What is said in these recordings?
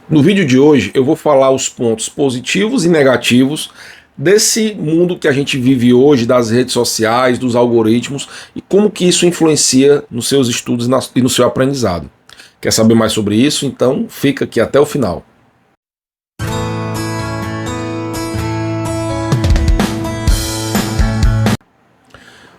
No vídeo de hoje eu vou falar os pontos positivos e negativos desse mundo que a gente vive hoje, das redes sociais, dos algoritmos e como que isso influencia nos seus estudos e no seu aprendizado. Quer saber mais sobre isso? Então fica aqui até o final.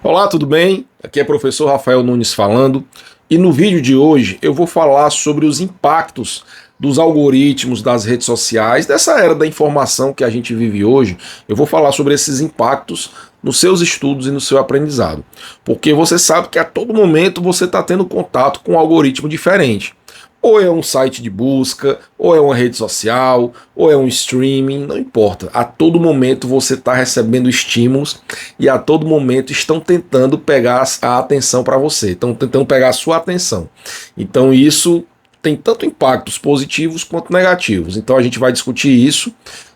Olá, tudo bem? Aqui é o professor Rafael Nunes falando e no vídeo de hoje eu vou falar sobre os impactos dos algoritmos, das redes sociais, dessa era da informação que a gente vive hoje. Eu vou falar sobre esses impactos nos seus estudos e no seu aprendizado. Porque você sabe que a todo momento você está tendo contato com um algoritmo diferente. Ou é um site de busca, ou é uma rede social, ou é um streaming, não importa. A todo momento você está recebendo estímulos e a todo momento estão tentando pegar a atenção para você, estão tentando pegar a sua atenção. Então isso tem tanto impactos positivos quanto negativos. Então a gente vai discutir isso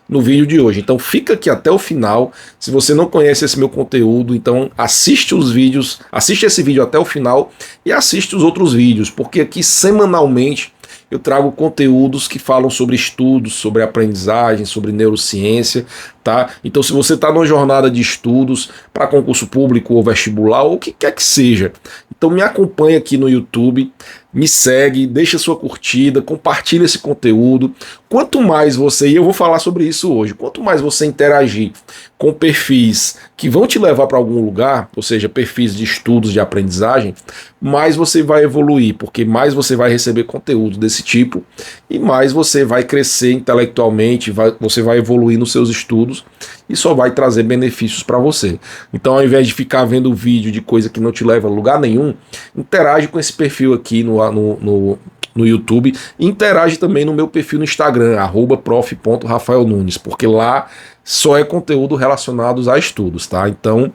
no vídeo de hoje. Então fica aqui até o final. Se você não conhece esse meu conteúdo, então assiste os vídeos, assiste esse vídeo até o final e assiste os outros vídeos, porque aqui semanalmente eu trago conteúdos que falam sobre estudos, sobre aprendizagem, sobre neurociência, tá? Então se você está numa jornada de estudos para concurso público ou vestibular ou o que quer que seja, então me acompanha aqui no YouTube, me segue, deixa sua curtida, compartilha esse conteúdo. Quanto mais você, e eu vou falar sobre isso hoje, quanto mais você interagir com perfis que vão te levar para algum lugar, ou seja, perfis de estudos, de aprendizagem, mais você vai evoluir, porque mais você vai receber conteúdo desse tipo e mais você vai crescer intelectualmente, você vai evoluir nos seus estudos e só vai trazer benefícios para você. Então, ao invés de ficar vendo vídeo de coisa que não te leva a lugar nenhum, interage com esse perfil aqui no YouTube e interage também no meu perfil no Instagram, @prof.rafaelnunes, porque lá só é conteúdo relacionado a estudos, tá? Então,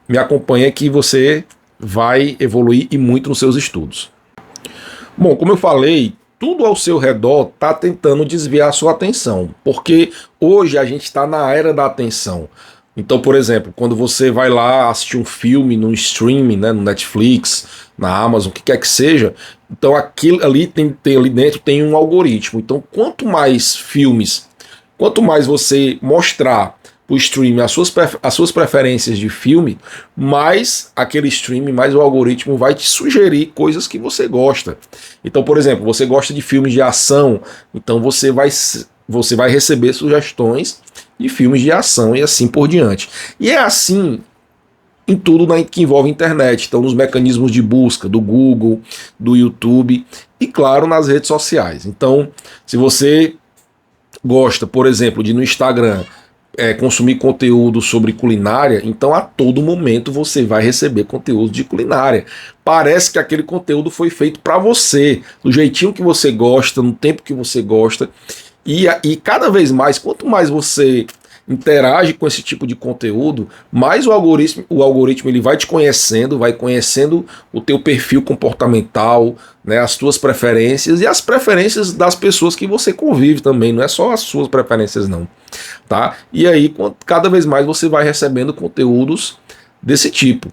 me acompanha que você vai evoluir e muito nos seus estudos. Bom, como eu falei, tudo ao seu redor está tentando desviar a sua atenção, porque hoje a gente está na era da atenção. Então, por exemplo, quando você vai lá assistir um filme no streaming, né, no Netflix, na Amazon, o que quer que seja, então aquilo ali ali dentro tem um algoritmo. Então, quanto mais filmes, quanto mais você mostrar o streaming as suas preferências de filme, mais aquele streaming, mais o algoritmo vai te sugerir coisas que você gosta. Então, por exemplo, você gosta de filmes de ação, então você vai receber sugestões de filmes de ação e assim por diante. E é assim em tudo que envolve internet, então nos mecanismos de busca do Google, do YouTube e, claro, nas redes sociais. Então, se você gosta, por exemplo, de no Instagram consumir conteúdo sobre culinária, então a todo momento você vai receber conteúdo de culinária. Parece que aquele conteúdo foi feito para você, do jeitinho que você gosta, no tempo que você gosta, e cada vez mais, quanto mais você interage com esse tipo de conteúdo, mais o algoritmo ele vai te conhecendo, vai conhecendo o teu perfil comportamental, né, as tuas preferências e as preferências das pessoas que você convive também, não é só as suas preferências não, tá? E aí cada vez mais você vai recebendo conteúdos desse tipo.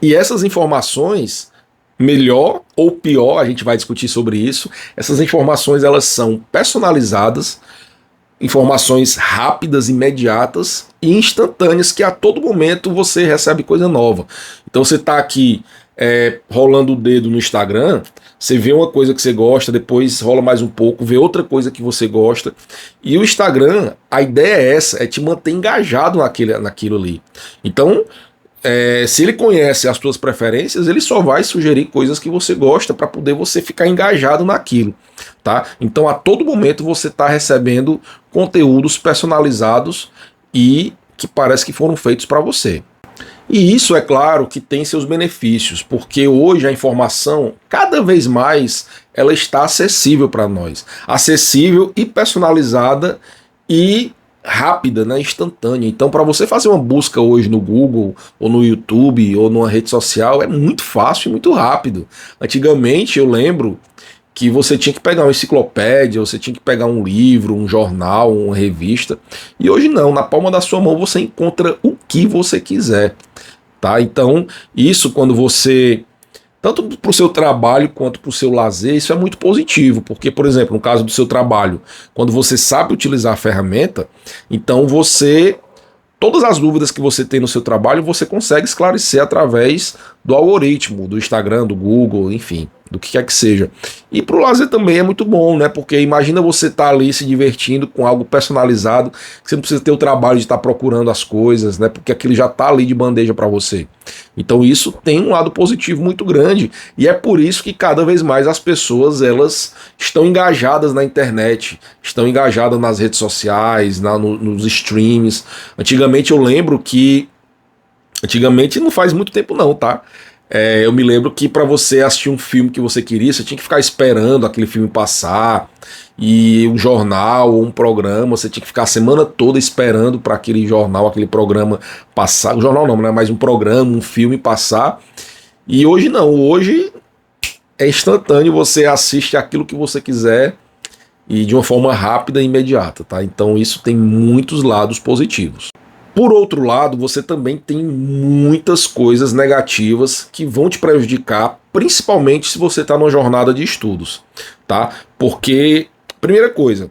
E essas informações, melhor ou pior, a gente vai discutir sobre isso, essas informações elas são personalizadas, informações rápidas, imediatas e instantâneas, que a todo momento você recebe coisa nova. Então você está aqui rolando o dedo no Instagram, você vê uma coisa que você gosta, depois rola mais um pouco, vê outra coisa que você gosta. E o Instagram, a ideia é essa, é te manter engajado naquilo ali. Então, se ele conhece as suas preferências, ele só vai sugerir coisas que você gosta para poder você ficar engajado naquilo, tá? Então a todo momento você está recebendo conteúdos personalizados e que parece que foram feitos para você. E isso é claro que tem seus benefícios, porque hoje a informação cada vez mais ela está acessível para nós, acessível e personalizada e rápida, né, instantânea. Então, para você fazer uma busca hoje no Google, ou no YouTube, ou numa rede social, é muito fácil e muito rápido. Antigamente, eu lembro que você tinha que pegar uma enciclopédia, você tinha que pegar um livro, um jornal, uma revista, e hoje não, na palma da sua mão você encontra o que você quiser, tá? Então, isso quando você tanto para o seu trabalho quanto para o seu lazer, isso é muito positivo, porque, por exemplo, no caso do seu trabalho, quando você sabe utilizar a ferramenta, então todas as dúvidas que você tem no seu trabalho, você consegue esclarecer através do algoritmo, do Instagram, do Google, enfim, do que quer que seja. E para o lazer também é muito bom, né? Porque imagina você estar ali se divertindo com algo personalizado, que você não precisa ter o trabalho de estar procurando as coisas, né? Porque aquilo já está ali de bandeja para você. Então isso tem um lado positivo muito grande, e é por isso que cada vez mais as pessoas elas estão engajadas na internet, estão engajadas nas redes sociais, nos streams. Antigamente eu lembro que antigamente não faz muito tempo não, tá? Eu me lembro que para você assistir um filme que você queria, você tinha que ficar esperando aquele filme passar, e um jornal ou um programa, você tinha que ficar a semana toda esperando para aquele jornal, aquele programa passar. O jornal não, né? Mas um programa, um filme passar. E hoje não, hoje é instantâneo, você assiste aquilo que você quiser e de uma forma rápida e imediata, tá? Então isso tem muitos lados positivos. Por outro lado, você também tem muitas coisas negativas que vão te prejudicar, principalmente se você está numa jornada de estudos, tá? Porque, primeira coisa,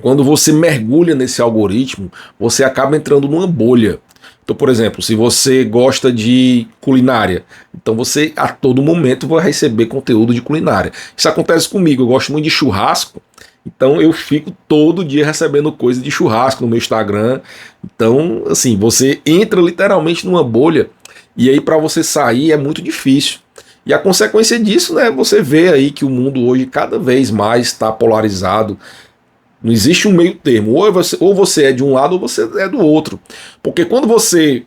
quando você mergulha nesse algoritmo, você acaba entrando numa bolha. Então, por exemplo, se você gosta de culinária, então você a todo momento vai receber conteúdo de culinária. Isso acontece comigo, eu gosto muito de churrasco, então eu fico todo dia recebendo coisa de churrasco no meu Instagram. Então, assim, você entra literalmente numa bolha, e aí para você sair é muito difícil. E a consequência disso, né, você vê aí que o mundo hoje cada vez mais está polarizado. Não existe um meio termo, ou você é de um lado ou você é do outro. Porque quando você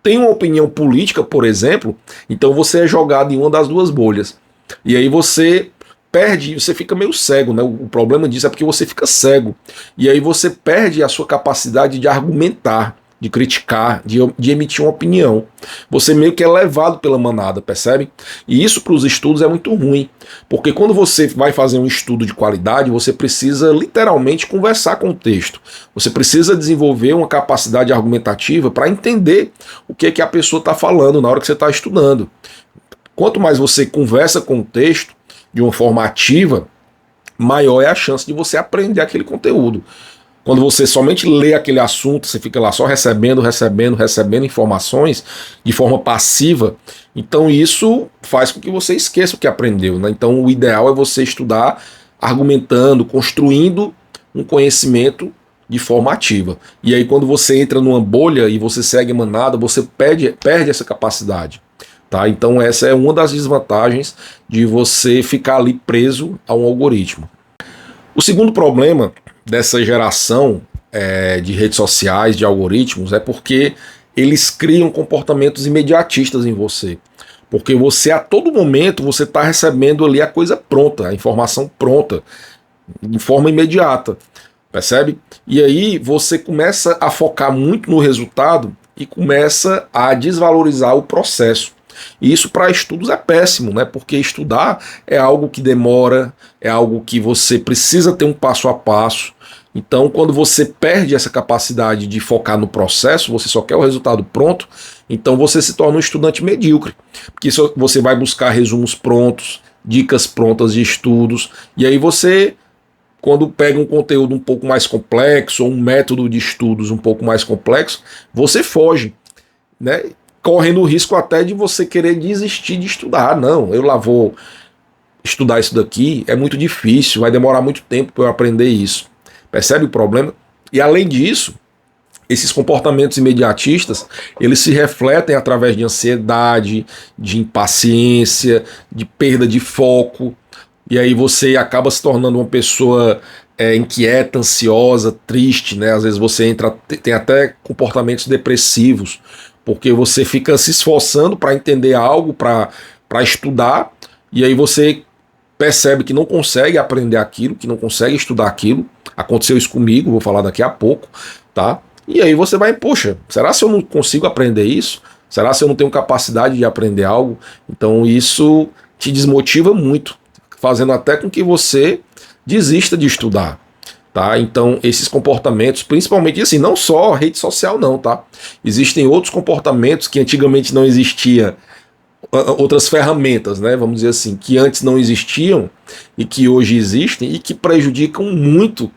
tem uma opinião política, por exemplo, então você é jogado em uma das duas bolhas. E aí você perde, você fica meio cego, né? O problema disso é porque você fica cego. E aí você perde a sua capacidade de argumentar, de criticar, de emitir uma opinião. Você meio que é levado pela manada, percebe? E isso para os estudos é muito ruim, porque quando você vai fazer um estudo de qualidade, você precisa literalmente conversar com o texto. Você precisa desenvolver uma capacidade argumentativa para entender o que é que a pessoa está falando na hora que você está estudando. Quanto mais você conversa com o texto de uma forma ativa, maior é a chance de você aprender aquele conteúdo. Quando você somente lê aquele assunto, você fica lá só recebendo informações de forma passiva, então isso faz com que você esqueça o que aprendeu, né? Então o ideal é você estudar argumentando, construindo um conhecimento de forma ativa. E aí quando você entra numa bolha e você segue manada, você perde essa capacidade. Tá? Então essa é uma das desvantagens de você ficar ali preso a um algoritmo. O segundo problema dessa geração de redes sociais, de algoritmos, é porque eles criam comportamentos imediatistas em você. Porque você, a todo momento, você está recebendo ali a coisa pronta, a informação pronta, de forma imediata, percebe? E aí você começa a focar muito no resultado e começa a desvalorizar o processo. E isso para estudos é péssimo, né? Porque estudar é algo que demora, é algo que você precisa ter um passo a passo. Então, quando você perde essa capacidade de focar no processo, você só quer o resultado pronto, então você se torna um estudante medíocre. Porque você vai buscar resumos prontos, dicas prontas de estudos, e aí você, quando pega um conteúdo um pouco mais complexo, ou um método de estudos um pouco mais complexo, você foge, né? Correndo o risco até de você querer desistir de estudar. Não, eu lá vou estudar isso daqui, é muito difícil, vai demorar muito tempo para eu aprender isso. Percebe o problema? E além disso, esses comportamentos imediatistas, eles se refletem através de ansiedade, de impaciência, de perda de foco, e aí você acaba se tornando uma pessoa inquieta, ansiosa, triste, né? Às vezes você tem até comportamentos depressivos, porque você fica se esforçando para entender algo, para estudar, e aí você percebe que não consegue aprender aquilo, que não consegue estudar aquilo. Aconteceu isso comigo, vou falar daqui a pouco, tá? E aí você vai, poxa, será se eu não consigo aprender isso? Será se eu não tenho capacidade de aprender algo? Então isso te desmotiva muito, fazendo até com que você desista de estudar. Tá? Então esses comportamentos, principalmente assim, não só rede social não, tá? Existem outros comportamentos que antigamente não existia outras ferramentas, né, vamos dizer assim, que antes não existiam e que hoje existem e que prejudicam muito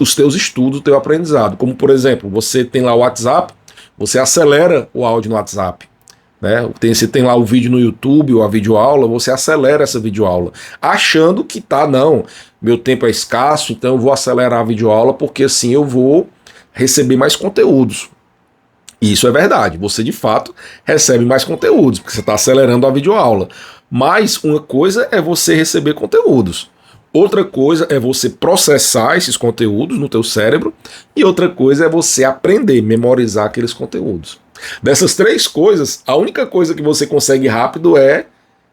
os teus estudos, o teu aprendizado. Como, por exemplo, você tem lá o WhatsApp, você acelera o áudio no WhatsApp. Né? Você tem lá o vídeo no YouTube ou a videoaula, você acelera essa videoaula, achando que não, meu tempo é escasso, então eu vou acelerar a videoaula porque assim eu vou receber mais conteúdos. E isso é verdade, você de fato recebe mais conteúdos, porque você está acelerando a videoaula. Mas uma coisa é você receber conteúdos. Outra coisa é você processar esses conteúdos no teu cérebro e outra coisa é você aprender, memorizar aqueles conteúdos. Dessas três coisas, a única coisa que você consegue rápido é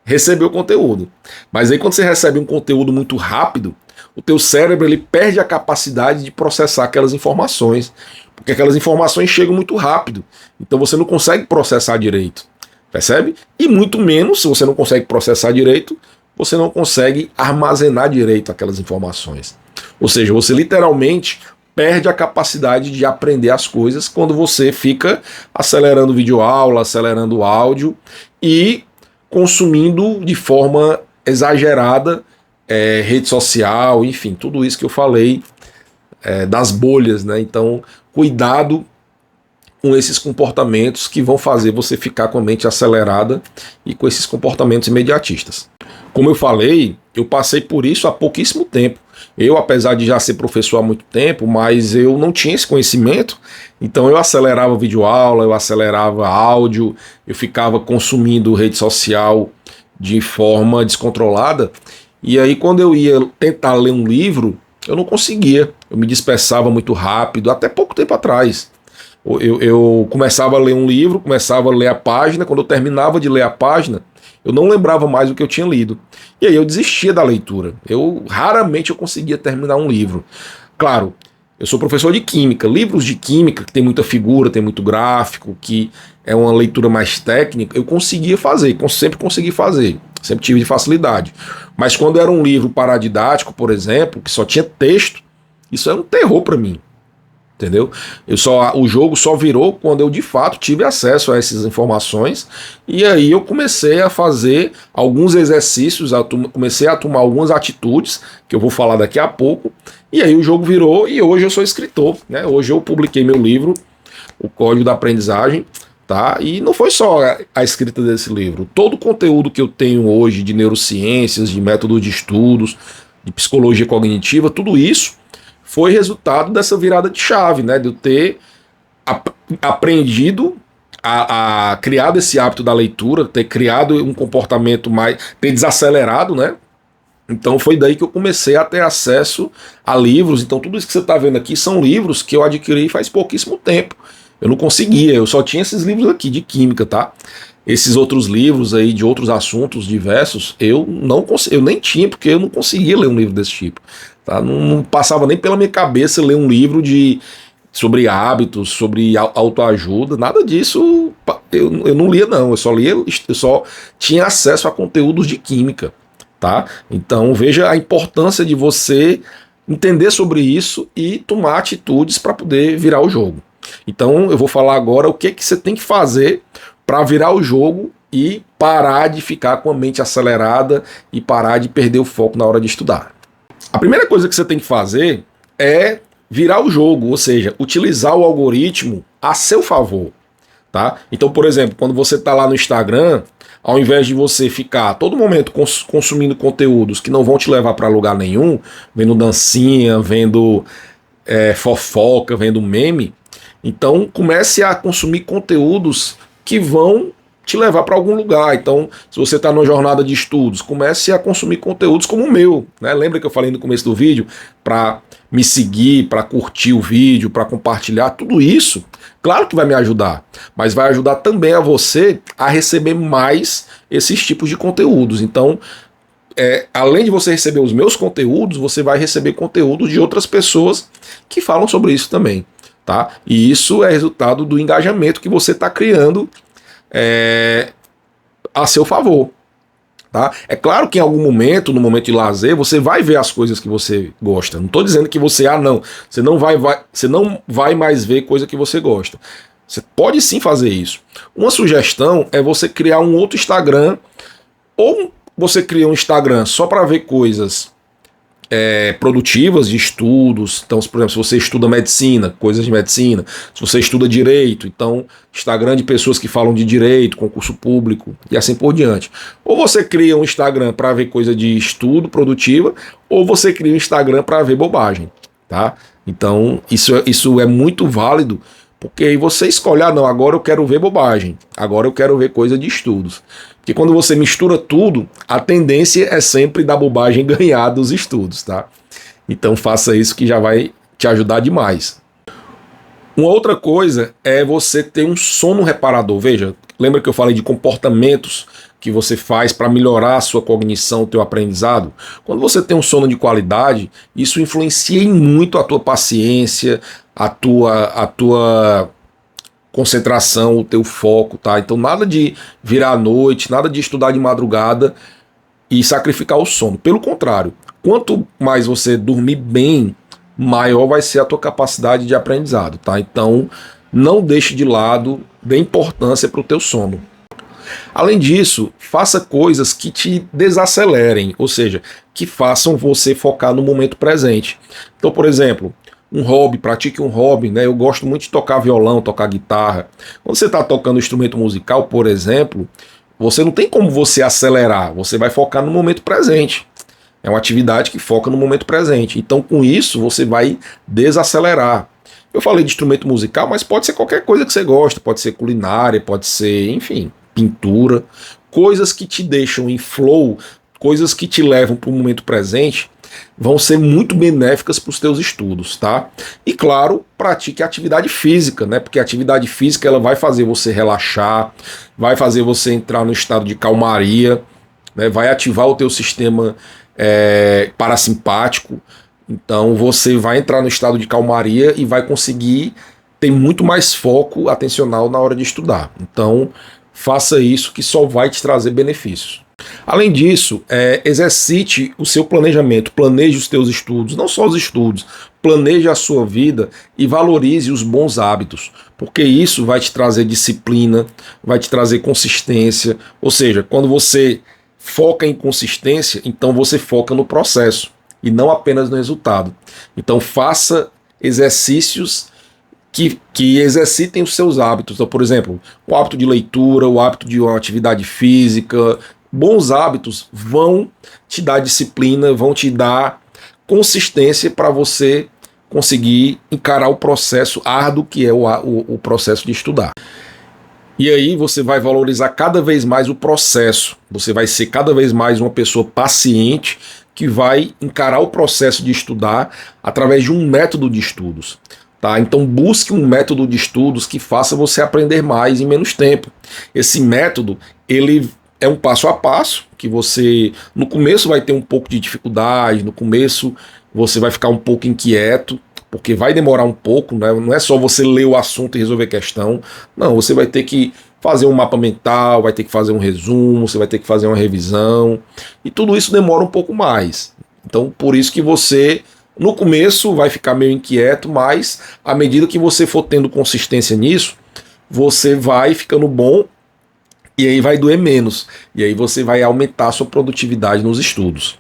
receber o conteúdo. Mas aí quando você recebe um conteúdo muito rápido, o teu cérebro ele perde a capacidade de processar aquelas informações, porque aquelas informações chegam muito rápido. Então você não consegue processar direito, percebe? E muito menos, se você não consegue processar direito, você não consegue armazenar direito aquelas informações. Ou seja, você literalmente perde a capacidade de aprender as coisas quando você fica acelerando videoaula, acelerando áudio e consumindo de forma exagerada rede social, enfim, tudo isso que eu falei das bolhas, né? Então, cuidado com esses comportamentos que vão fazer você ficar com a mente acelerada e com esses comportamentos imediatistas. Como eu falei, eu passei por isso há pouquíssimo tempo. Eu, apesar de já ser professor há muito tempo, mas eu não tinha esse conhecimento, então eu acelerava videoaula, eu acelerava áudio, eu ficava consumindo rede social de forma descontrolada, e aí quando eu ia tentar ler um livro, eu não conseguia, eu me dispersava muito rápido, até pouco tempo atrás. Eu começava a ler um livro, começava a ler a página, quando eu terminava de ler a página, eu não lembrava mais o que eu tinha lido. E aí eu desistia da leitura. Raramente eu conseguia terminar um livro. Claro, eu sou professor de química. Livros de química, que tem muita figura, tem muito gráfico, que é uma leitura mais técnica, eu conseguia fazer, sempre consegui fazer. Sempre tive facilidade. Mas quando era um livro paradidático, por exemplo, que só tinha texto, isso era um terror para mim. Entendeu? O jogo só virou quando eu de fato tive acesso a essas informações e aí eu comecei a fazer alguns exercícios, comecei a tomar algumas atitudes que eu vou falar daqui a pouco e aí o jogo virou e hoje eu sou escritor, né? Hoje eu publiquei meu livro, O Código da Aprendizagem, tá? E não foi só a escrita desse livro, todo o conteúdo que eu tenho hoje de neurociências, de métodos de estudos, de psicologia cognitiva, tudo isso foi resultado dessa virada de chave, né? De eu ter aprendido a criar esse hábito da leitura, ter criado um comportamento ter desacelerado, né? Então foi daí que eu comecei a ter acesso a livros. Então tudo isso que você está vendo aqui são livros que eu adquiri faz pouquíssimo tempo. Eu não conseguia, eu só tinha esses livros aqui de química, tá? Esses outros livros aí de outros assuntos diversos, eu nem tinha, porque eu não conseguia ler um livro desse tipo. Tá? Não passava nem pela minha cabeça ler um livro sobre hábitos, sobre autoajuda, nada disso eu não lia não, eu só tinha acesso a conteúdos de química. Tá? Então veja a importância de você entender sobre isso e tomar atitudes para poder virar o jogo. Então eu vou falar agora o que você tem que fazer para virar o jogo e parar de ficar com a mente acelerada e parar de perder o foco na hora de estudar. A primeira coisa que você tem que fazer é virar o jogo, ou seja, utilizar o algoritmo a seu favor. Tá? Então, por exemplo, quando você está lá no Instagram, ao invés de você ficar a todo momento consumindo conteúdos que não vão te levar para lugar nenhum, vendo dancinha, vendo fofoca, vendo meme, então comece a consumir conteúdos que vão te levar para algum lugar. Então, se você está numa jornada de estudos, comece a consumir conteúdos como o meu, né? Lembra que eu falei no começo do vídeo para me seguir, para curtir o vídeo, para compartilhar, tudo isso, claro que vai me ajudar, mas vai ajudar também a você a receber mais esses tipos de conteúdos. Então, além de você receber os meus conteúdos, você vai receber conteúdos de outras pessoas que falam sobre isso também, tá? E isso é resultado do engajamento que você está criando a seu favor. Tá? É claro que em algum momento, no momento de lazer, você vai ver as coisas que você gosta. Não estou dizendo que você não vai mais ver coisa que você gosta. Você pode sim fazer isso. Uma sugestão é você criar um outro Instagram, ou você cria um Instagram só para ver coisas produtivas de estudos. Então, por exemplo, se você estuda medicina, coisas de medicina. Se você estuda direito, então Instagram de pessoas que falam de direito, concurso público e assim por diante. Ou você cria um Instagram para ver coisa de estudo produtiva, ou você cria um Instagram para ver bobagem, tá? Então, isso é muito válido, porque aí você escolhe, não, agora eu quero ver bobagem, agora eu quero ver coisa de estudos. Porque quando você mistura tudo, a tendência é sempre da bobagem ganhar dos estudos, tá? Então faça isso que já vai te ajudar demais. Uma outra coisa é você ter um sono reparador. Veja, lembra que eu falei de comportamentos que você faz para melhorar a sua cognição, o teu aprendizado? Quando você tem um sono de qualidade, isso influencia em muito a tua paciência, a tua concentração, o teu foco, tá? Então nada de virar à noite, nada de estudar de madrugada e sacrificar o sono. Pelo contrário, quanto mais você dormir bem, maior vai ser a tua capacidade de aprendizado, tá? Então não deixe de lado, dê importância para o teu sono. Além disso, faça coisas que te desacelerem, ou seja, que façam você focar no momento presente. Então, por exemplo, um hobby, pratique um hobby, né? Eu gosto muito de tocar violão, tocar guitarra. Quando você está tocando instrumento musical, por exemplo, você não tem como você acelerar, você vai focar no momento presente. É uma atividade que foca no momento presente. Então, com isso, você vai desacelerar. Eu falei de instrumento musical, mas pode ser qualquer coisa que você gosta, pode ser culinária, pode ser, enfim, pintura, coisas que te deixam em flow, coisas que te levam para o momento presente, vão ser muito benéficas para os teus estudos, tá? E claro, pratique atividade física, né? Porque a atividade física ela vai fazer você relaxar, vai fazer você entrar no estado de calmaria, né? Vai ativar o teu sistema parasimpático. Então você vai entrar no estado de calmaria e vai conseguir ter muito mais foco atencional na hora de estudar. Então faça isso que só vai te trazer benefícios. Além disso, exercite o seu planejamento, planeje os teus estudos, não só os estudos, planeje a sua vida e valorize os bons hábitos, porque isso vai te trazer disciplina, vai te trazer consistência, ou seja, quando você foca em consistência, então você foca no processo e não apenas no resultado. Então faça exercícios que exercitem os seus hábitos. Então, por exemplo, o hábito de leitura, o hábito de uma atividade física. Bons hábitos vão te dar disciplina, vão te dar consistência para você conseguir encarar o processo árduo que é o processo de estudar. E aí você vai valorizar cada vez mais o processo, você vai ser cada vez mais uma pessoa paciente que vai encarar o processo de estudar através de um método de estudos. Tá? Então busque um método de estudos que faça você aprender mais em menos tempo. Esse método, ele é um passo a passo, que você no começo vai ter um pouco de dificuldade, no começo você vai ficar um pouco inquieto, porque vai demorar um pouco, né? Não é só você ler o assunto e resolver a questão, não, você vai ter que fazer um mapa mental, vai ter que fazer um resumo, você vai ter que fazer uma revisão, e tudo isso demora um pouco mais. Então por isso que você no começo vai ficar meio inquieto, mas à medida que você for tendo consistência nisso, você vai ficando bom. E aí vai doer menos, e aí você vai aumentar a sua produtividade nos estudos.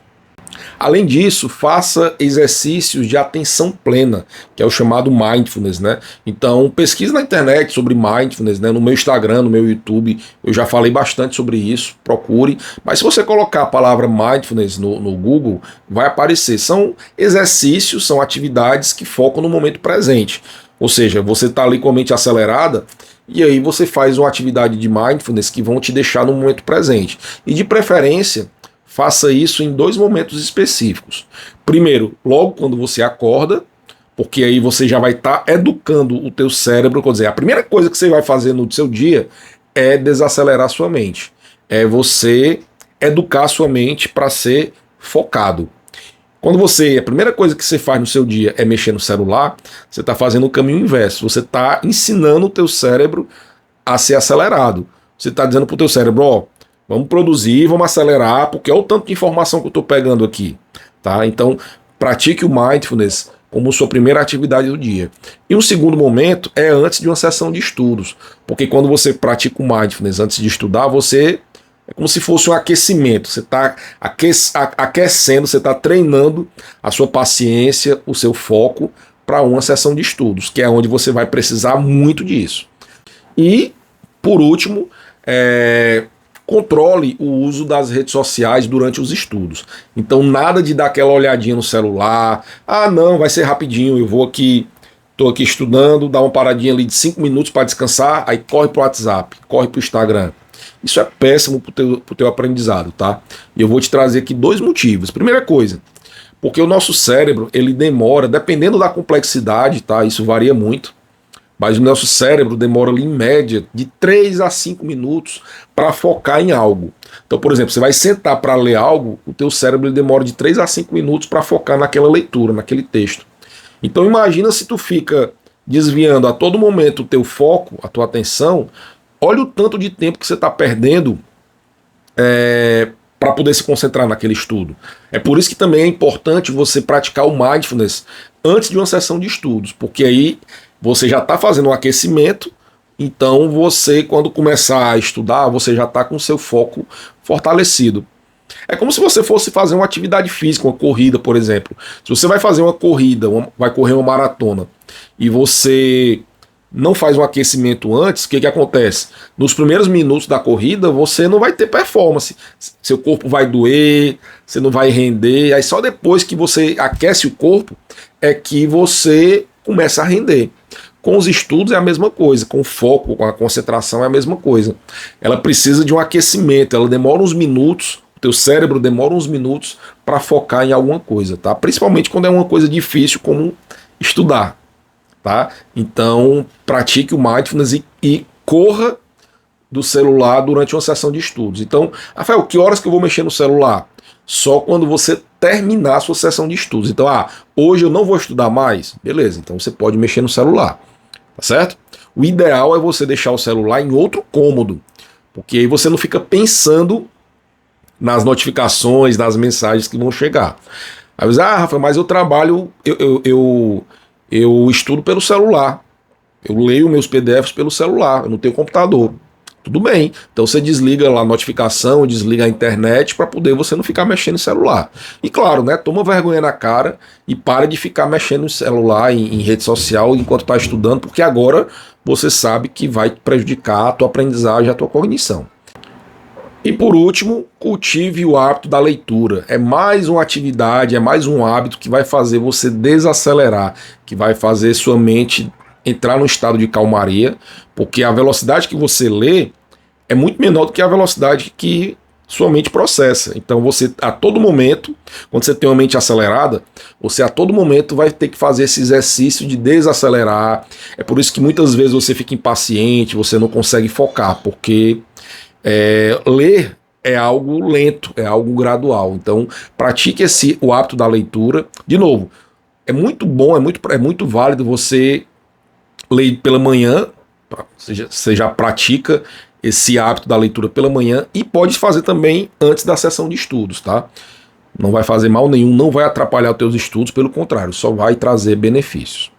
Além disso, faça exercícios de atenção plena, que é o chamado mindfulness, né? Então, pesquise na internet sobre mindfulness, né? No meu Instagram, no meu YouTube, eu já falei bastante sobre isso, procure. Mas se você colocar a palavra mindfulness no Google, vai aparecer. São exercícios, são atividades que focam no momento presente. Ou seja, você está ali com a mente acelerada, e aí você faz uma atividade de mindfulness que vão te deixar no momento presente. E de preferência, faça isso em 2 momentos específicos. Primeiro, logo quando você acorda, porque aí você já vai estar educando o teu cérebro. Quer dizer, a primeira coisa que você vai fazer no seu dia é desacelerar a sua mente. É você educar a sua mente para ser focado. Quando a primeira coisa que você faz no seu dia é mexer no celular, você está fazendo o caminho inverso. Você está ensinando o teu cérebro a ser acelerado. Você está dizendo para o teu cérebro, ó, vamos produzir, vamos acelerar, porque olha o tanto de informação que eu estou pegando aqui. Tá? Então, pratique o mindfulness como sua primeira atividade do dia. E um segundo momento é antes de uma sessão de estudos, porque quando você pratica o mindfulness antes de estudar, você é como se fosse um aquecimento, você está aquecendo, você está treinando a sua paciência, o seu foco para uma sessão de estudos, que é onde você vai precisar muito disso. E, por último, controle o uso das redes sociais durante os estudos. Então, nada de dar aquela olhadinha no celular. Ah, não, vai ser rapidinho, eu vou aqui, estou aqui estudando, dá uma paradinha ali de 5 minutos para descansar, aí corre para o WhatsApp, corre para o Instagram. Isso é péssimo para o teu aprendizado, tá? E eu vou te trazer aqui 2 motivos. Primeira coisa, porque o nosso cérebro, ele demora, dependendo da complexidade, tá? Isso varia muito, mas o nosso cérebro demora ali, em média de 3 a 5 minutos para focar em algo. Então, por exemplo, você vai sentar para ler algo, o teu cérebro ele demora de 3 a 5 minutos para focar naquela leitura, naquele texto. Então imagina se tu fica desviando a todo momento o teu foco, a tua atenção, olha o tanto de tempo que você está perdendo para poder se concentrar naquele estudo. É por isso que também é importante você praticar o mindfulness antes de uma sessão de estudos, porque aí você já está fazendo um aquecimento, então você, quando começar a estudar, você já está com o seu foco fortalecido. É como se você fosse fazer uma atividade física, uma corrida, por exemplo. Se você vai fazer uma corrida, vai correr uma maratona, e você não faz um aquecimento antes, o que acontece? Nos primeiros minutos da corrida, você não vai ter performance. Seu corpo vai doer, você não vai render. Aí só depois que você aquece o corpo é que você começa a render. Com os estudos é a mesma coisa, com o foco, com a concentração é a mesma coisa. Ela precisa de um aquecimento, ela demora uns minutos, o teu cérebro demora uns minutos para focar em alguma coisa, tá? Principalmente quando é uma coisa difícil como estudar. Tá? Então, pratique o mindfulness e corra do celular durante uma sessão de estudos. Então, Rafael, que horas que eu vou mexer no celular? Só quando você terminar a sua sessão de estudos. Então, hoje eu não vou estudar mais? Beleza, então você pode mexer no celular, tá certo? O ideal é você deixar o celular em outro cômodo, porque aí você não fica pensando nas notificações, nas mensagens que vão chegar. Aí você, Rafael, mas eu trabalho, eu estudo pelo celular, eu leio meus PDFs pelo celular, eu não tenho computador. Tudo bem, então você desliga lá a notificação, desliga a internet para poder você não ficar mexendo no celular. E claro, né, toma vergonha na cara e para de ficar mexendo no celular, em rede social enquanto está estudando, porque agora você sabe que vai prejudicar a tua aprendizagem, a tua cognição. E por último, cultive o hábito da leitura. É mais uma atividade, é mais um hábito que vai fazer você desacelerar, que vai fazer sua mente entrar num estado de calmaria, porque a velocidade que você lê é muito menor do que a velocidade que sua mente processa. Então você, a todo momento, quando você tem uma mente acelerada, você a todo momento vai ter que fazer esse exercício de desacelerar. É por isso que muitas vezes você fica impaciente, você não consegue focar, porque ler é algo lento, é algo gradual. Então, pratique o hábito da leitura. De novo, é muito bom, é muito válido você ler pela manhã, você já pratica esse hábito da leitura pela manhã e pode fazer também antes da sessão de estudos, tá? Não vai fazer mal nenhum, não vai atrapalhar os teus estudos, pelo contrário, só vai trazer benefícios.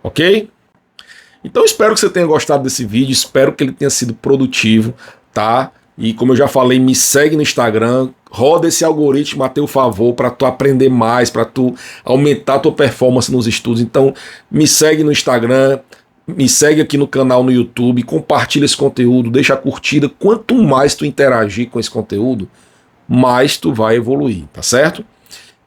Ok? Então, espero que você tenha gostado desse vídeo, espero que ele tenha sido produtivo, tá? E como eu já falei, me segue no Instagram, roda esse algoritmo a teu favor para tu aprender mais, para tu aumentar a tua performance nos estudos. Então, me segue no Instagram, me segue aqui no canal no YouTube, compartilha esse conteúdo, deixa a curtida. Quanto mais tu interagir com esse conteúdo, mais tu vai evoluir, tá certo?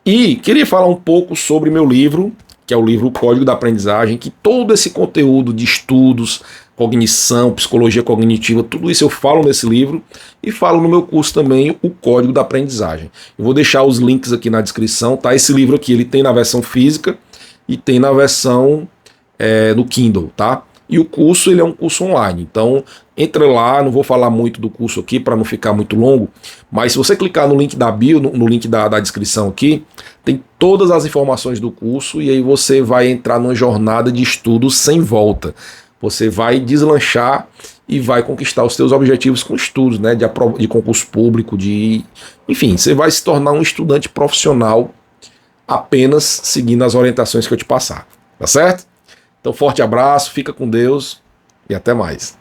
E queria falar um pouco sobre meu livro, que é o livro Código da Aprendizagem, que todo esse conteúdo de estudos, cognição, psicologia cognitiva, tudo isso eu falo nesse livro e falo no meu curso também, o Código da Aprendizagem. Eu vou deixar os links aqui na descrição, tá? Esse livro aqui, ele tem na versão física e tem na versão no Kindle, tá? E o curso, ele é um curso online, então entra lá, não vou falar muito do curso aqui para não ficar muito longo, mas se você clicar no link da bio, no link da descrição aqui, tem todas as informações do curso e aí você vai entrar numa jornada de estudo sem volta. Você vai deslanchar e vai conquistar os seus objetivos com estudos, né, de concurso público, enfim, você vai se tornar um estudante profissional apenas seguindo as orientações que eu te passar. Tá certo? Então, forte abraço, fica com Deus e até mais.